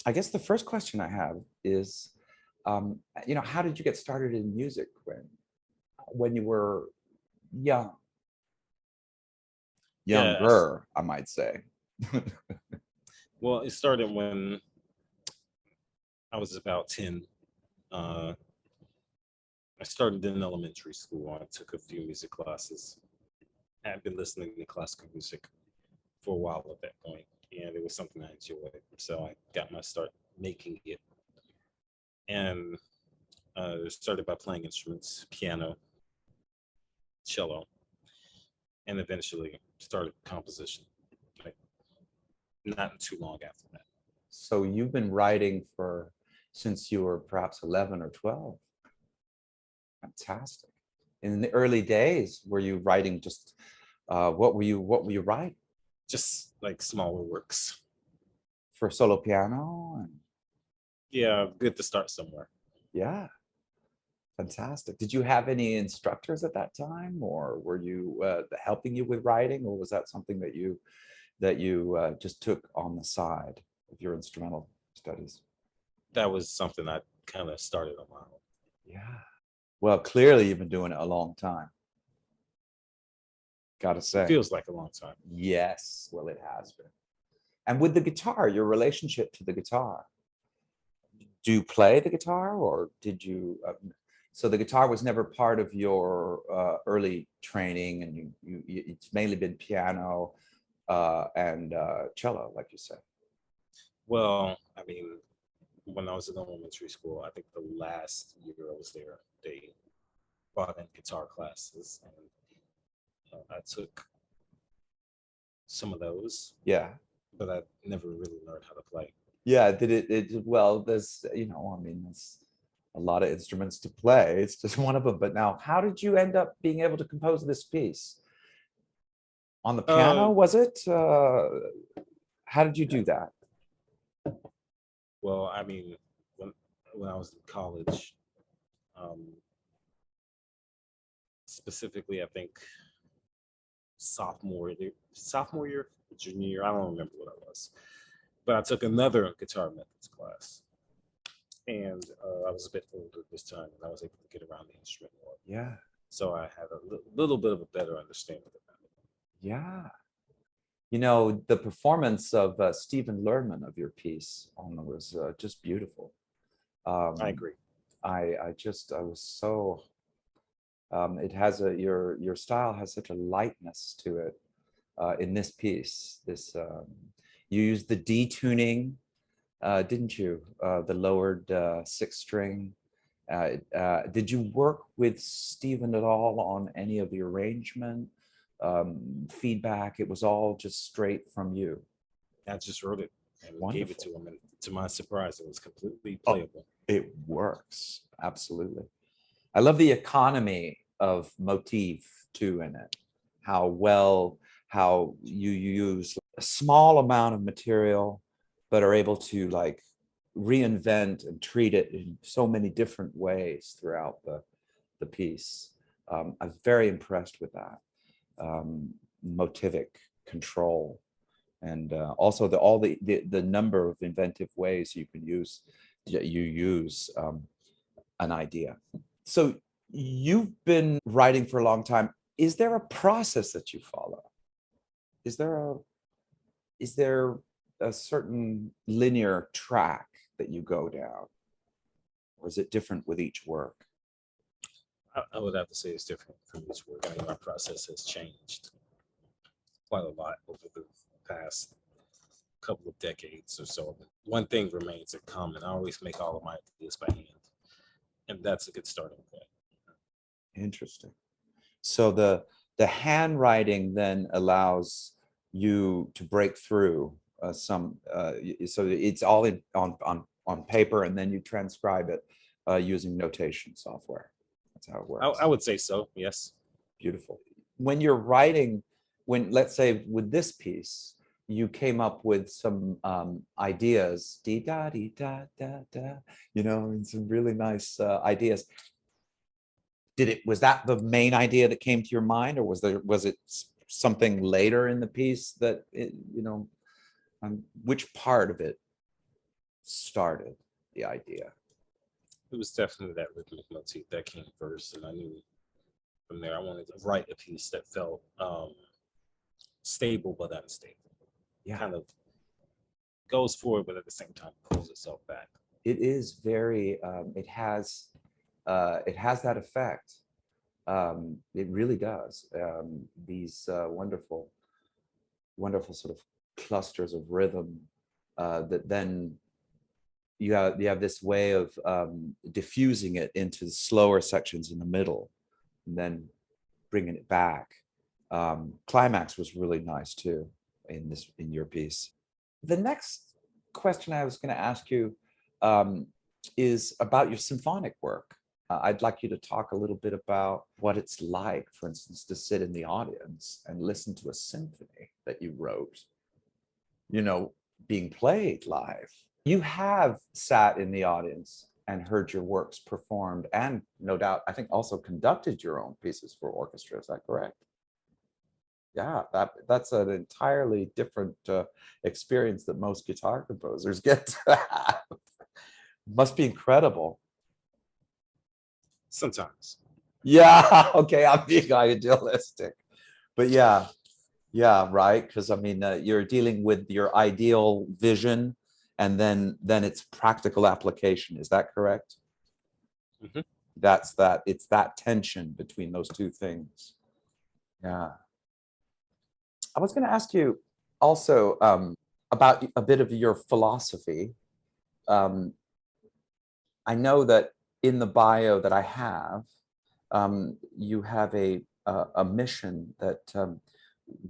I guess the first question I have is, how did you get started in music when you were young, Yes. younger, I might say? Well, it started when I was about 10. Uh, I started in elementary school. I took a few music classes. I had been listening to classical music for a while at that point, and it was something I enjoyed. So I got my start making it, and started by playing instruments, piano, cello, and eventually started composition. Like not too long after that. So you've been writing for since you were perhaps 11 or 12. Fantastic. In the early days, were you writing just what were you writing Just like smaller works. for solo piano? And Yeah, good to start somewhere. yeah, fantastic. Did you have any instructors at that time, or were you helping you with writing, or was that something that you just took on the side of your instrumental studies? That was something I kind of started on my own. Yeah. Well, clearly you've been doing it a long time. Gotta It say. feels like a long time. Yes, well, it has been. And with the guitar, your relationship to the guitar, do you play the guitar or did you? So the guitar was never part of your early training, and it's mainly been piano and cello, like you said. Well, I mean, when I was in elementary school, I think the last year I was there, they brought in guitar classes, and I took some of those, Yeah, but I never really learned how to play. yeah. Did it well? There's, I mean, there's a lot of instruments to play. It's just one of them. But now, how did you end up being able to compose this piece? On the piano, Um, was it? How did you do that? well, I mean, when when I was in college, um, specifically, I think sophomore year, junior year, I don't remember what it was, but I took another guitar methods class, and I was a bit older this time, and I was able to get around the instrument more. Yeah, So I had a little bit of a better understanding about it. yeah. The performance of Stephen Lerman of your piece on was just beautiful. I Um, agree. I was so. It has your style has such a lightness to it in this piece. You used the detuning, didn't you? The lowered sixth string. Did you work with Stephen at all on any of the arrangement, feedback? It was all just straight from you. I just wrote it and gave it Wonderful. to him, and to my surprise, it was completely Oh, playable. it works. Absolutely. I love the economy of motif too in it. How well, how you use a small amount of material, but are able to like reinvent and treat it in so many different ways throughout the piece. I'm very impressed with that motivic control, and also the number of inventive ways you use an idea. So you've been writing for a long time. Is there a process that you follow? Is there a is there a certain linear track that you go down, or is it different with each work? I would have to say it's different from each work. I mean, my process has changed quite a lot over the past couple of decades or so. But one thing remains in common. I always make all of my ideas by hand, and that's a good starting point. Interesting. So the handwriting then allows you to break through so it's all on paper, and then you transcribe it using notation software. That's how it I works. would say so. Yes. Beautiful. When you're writing, when let's say with this piece, you came up with some ideas, dee da dee da da da, and some really nice ideas. Was that the main idea that came to your mind, or was it something later in the piece that which part of it started the idea? It was definitely that rhythmic motif that came first, and I knew from there I wanted to write a piece that felt stable but unstable. Yeah, Kind of goes forward, but at the same time pulls itself back. it is very. It has that effect. It really does. These wonderful, wonderful sort of clusters of rhythm that then you have this way of diffusing it into slower sections in the middle, and then bringing it back. Climax was really nice too in your piece. The next question I was going to ask you is about your symphonic work. I'd like you to talk a little bit about what it's like, for instance, to sit in the audience and listen to a symphony that you wrote, being played live. You have sat in the audience and heard your works performed, and no doubt, I think also conducted your own pieces for orchestra. Is that correct? Yeah, that's an entirely different experience that most guitar composers get to have. Must be incredible. Sometimes. Yeah, okay, I'm being idealistic, but yeah, right. Because I mean, you're dealing with your ideal vision, and then it's practical application. Is that correct? Mhm. It's that tension between those two things. Yeah. I was going to ask you also about a bit of your philosophy. Um, I know that in the bio that I have, you have a mission that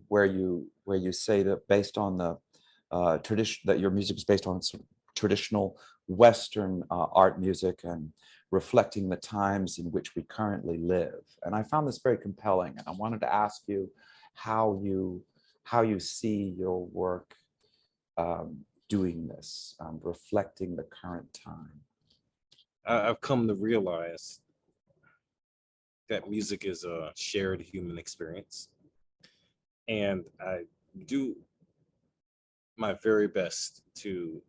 where you say that based on the tradition, that your music is based on sort of traditional Western art music and reflecting the times in which we currently live. And I found this very compelling, and I wanted to ask you how you see your work doing this, reflecting the current time. I've come to realize that music is a shared human experience. And I do my very best to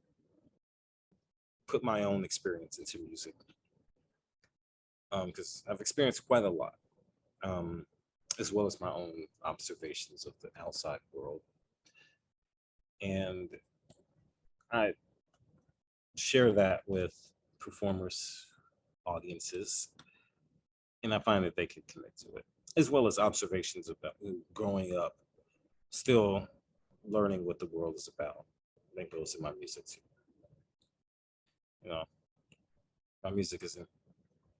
put my own experience into music. Because I've experienced quite a lot, um, as well as my own observations of the outside world. And I share that with performers, audiences, and I find that they can connect to it, as well as observations about growing up, still learning what the world is about. That goes in my music too. You know, my music isn't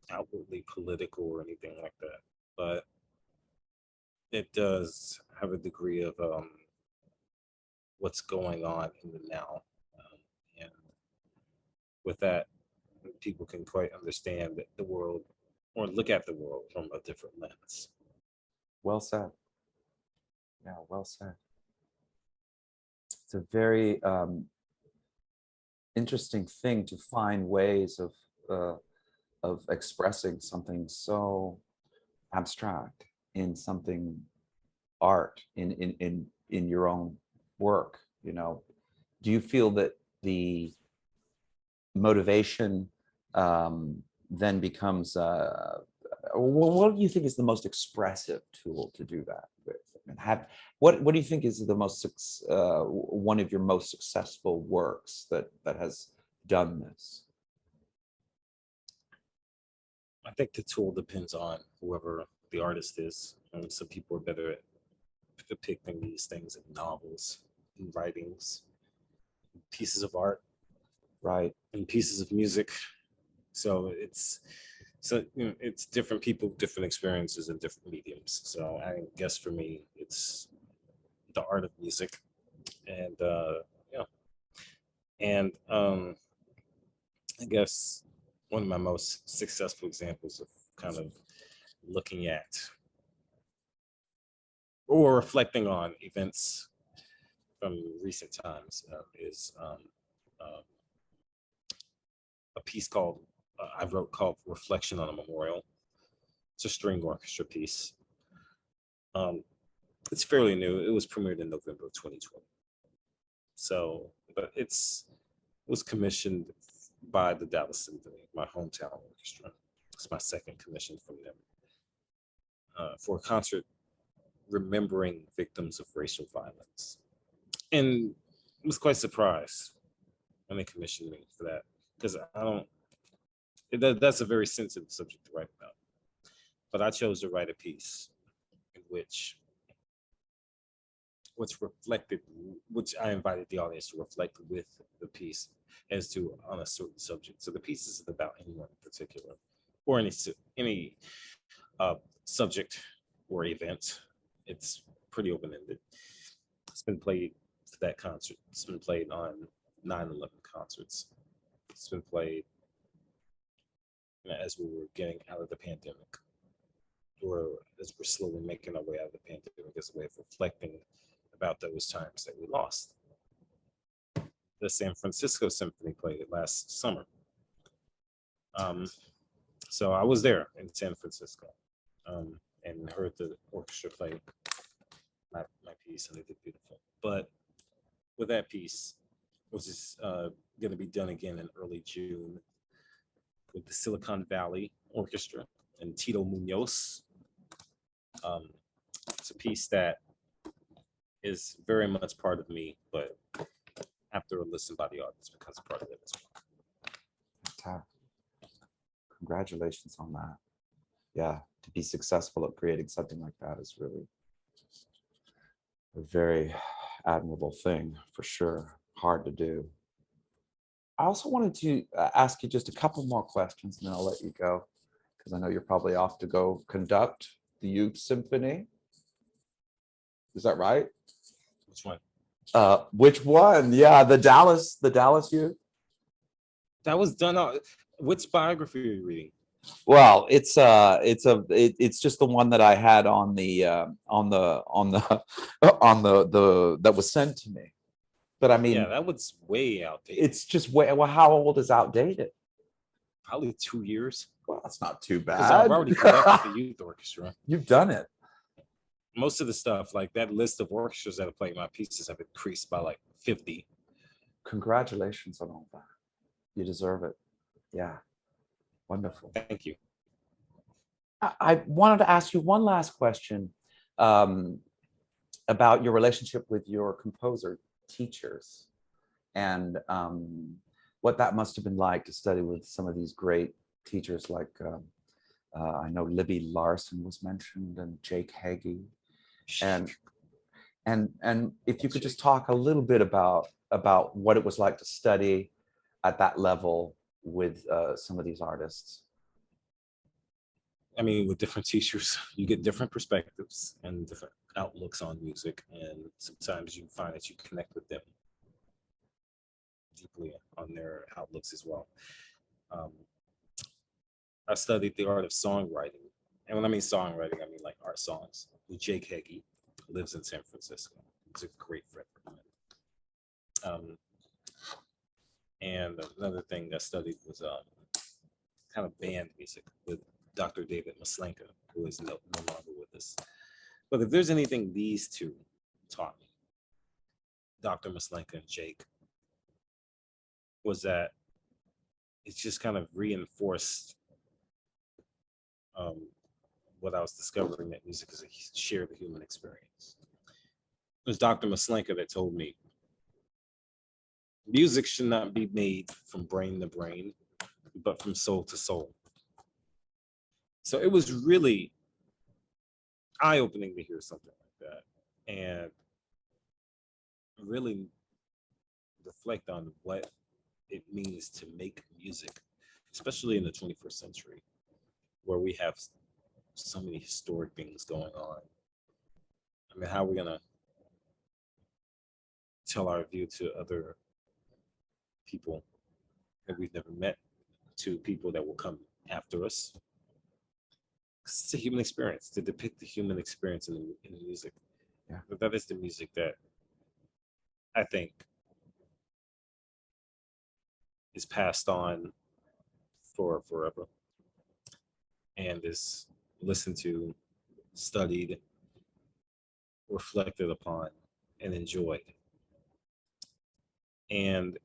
outwardly political or anything like that, but it does have a degree of what's going on in the now. And with that, people can quite understand the world or look at the world from a different lens. Well said. Yeah, well said. It's a very interesting thing to find ways of expressing something so abstract in something art in your own work. Do you feel that the motivation then becomes what do you think is the most expressive tool to do that with? And what do you think is the most one of your most successful works that has done this? I think the tool depends on whoever the artist is. Some people are better at depicting these things in novels, in writings, pieces of art, Right. and pieces of music. So it's different people, different experiences, and different mediums. So I guess for me, it's the art of music, and yeah, and I guess one of my most successful examples of kind of looking at or reflecting on events from recent times is uh, a piece called I wrote called "Reflection on a Memorial." It's a string orchestra piece. Um, it's fairly new. It was premiered in November of 2020. So, but it's was commissioned by the Dallas Symphony, my hometown orchestra. It's my second commission from them for a concert remembering victims of racial violence. And I was quite surprised when they commissioned me for that, because I don't, that's a very sensitive subject to write about. But I chose to write a piece in which what's reflected, which I invited the audience to reflect with the piece as to on a certain subject. So the piece isn't about anyone in particular or any subject or event. It's pretty open-ended. It's been played for that concert. It's been played on 9/11 concerts. It's been played as we were getting out of the pandemic, or as we're slowly making our way out of the pandemic, as a way of reflecting about those times that we lost. The San Francisco Symphony played it last summer. So I was there in San Francisco and heard the orchestra play my piece, and they did beautiful. But with that piece, which is going to be done again in early June with the Silicon Valley Orchestra and Tito Munoz. It's a piece that is very much part of me, but after a listen by the audience becomes part of it as well. Congratulations on that. Yeah, to be successful at creating something like that is really a very admirable thing, for sure. Hard to do. I also wanted to ask you just a couple more questions, and then I'll let you go, because I know you're probably off to go conduct the Youth Symphony. Is that right? Which one? Which one? Yeah, the Dallas Youth. That was done. Which biography are you reading? Well, it's just the one that I had on the that was sent to me. But I mean, yeah, that was way outdated. It's just way. Well, how old is outdated? Probably 2 years. Well, that's not too bad. Because I've already conducted the youth orchestra. You've done it. Most of the stuff, like that list of orchestras that have played my pieces, have increased by like 50. Congratulations on all that. You deserve it. Yeah. Wonderful. Thank you. I wanted to ask you one last question about your relationship with your composer teachers, and what that must have been like to study with some of these great teachers, like I know Libby Larson was mentioned, and Jake Hagee, and if you could just talk a little bit about what it was like to study at that level with some of these artists. I mean, with different teachers, you get different perspectives and different outlooks on music, and sometimes you find that you connect with them deeply on their outlooks as well. I studied the art of songwriting, and when I mean songwriting, I mean like art songs, with Jake Hagee, who lives in San Francisco. He's a great friend of mine. And another thing I studied was kind of band music with Dr. David Maslenka, who is no longer with us. But if there's anything these two taught me, Dr. Maslenka and Jake, was that it's just kind of reinforced what I was discovering, that music is a shared human experience. It was Dr. Maslenka that told me music should not be made from brain to brain, but from soul to soul. So it was really eye-opening to hear something like that, and really reflect on what it means to make music, especially in the 21st century, where we have so many historic things going on. I mean, how are we gonna tell our view to other people that we've never met, to people that will come after us? It's a human experience, to depict the human experience in the music. Yeah. But that is the music that I think is passed on for forever, and is listened to, studied, reflected upon, and enjoyed. And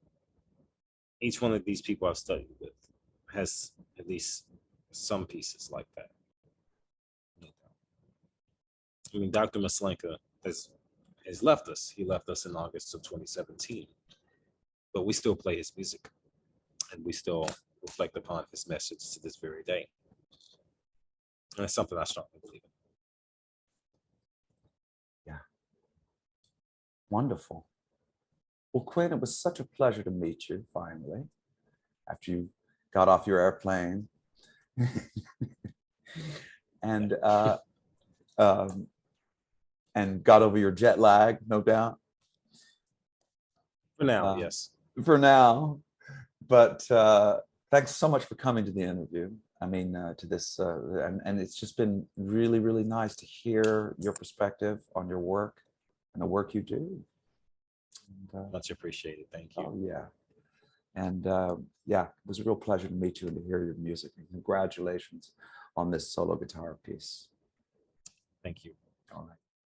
each one of these people I've studied with has at least some pieces like that. I mean, Dr. Maslenka has left us. He left us in August of 2017, but we still play his music, and we still reflect upon his message to this very day. And it's something I strongly believe in. Yeah. Wonderful. Well, Quinn, it was such a pleasure to meet you finally, after you got off your airplane. and and got over your jet lag, no doubt. For now, yes. For now. But thanks so much for coming to the interview. I mean, to this, and it's just been really, really nice to hear your perspective on your work and the work you do. And, much appreciated. Thank you. Oh, yeah. And yeah, it was a real pleasure to meet you and to hear your music. And congratulations on this solo guitar piece. Thank you. All right.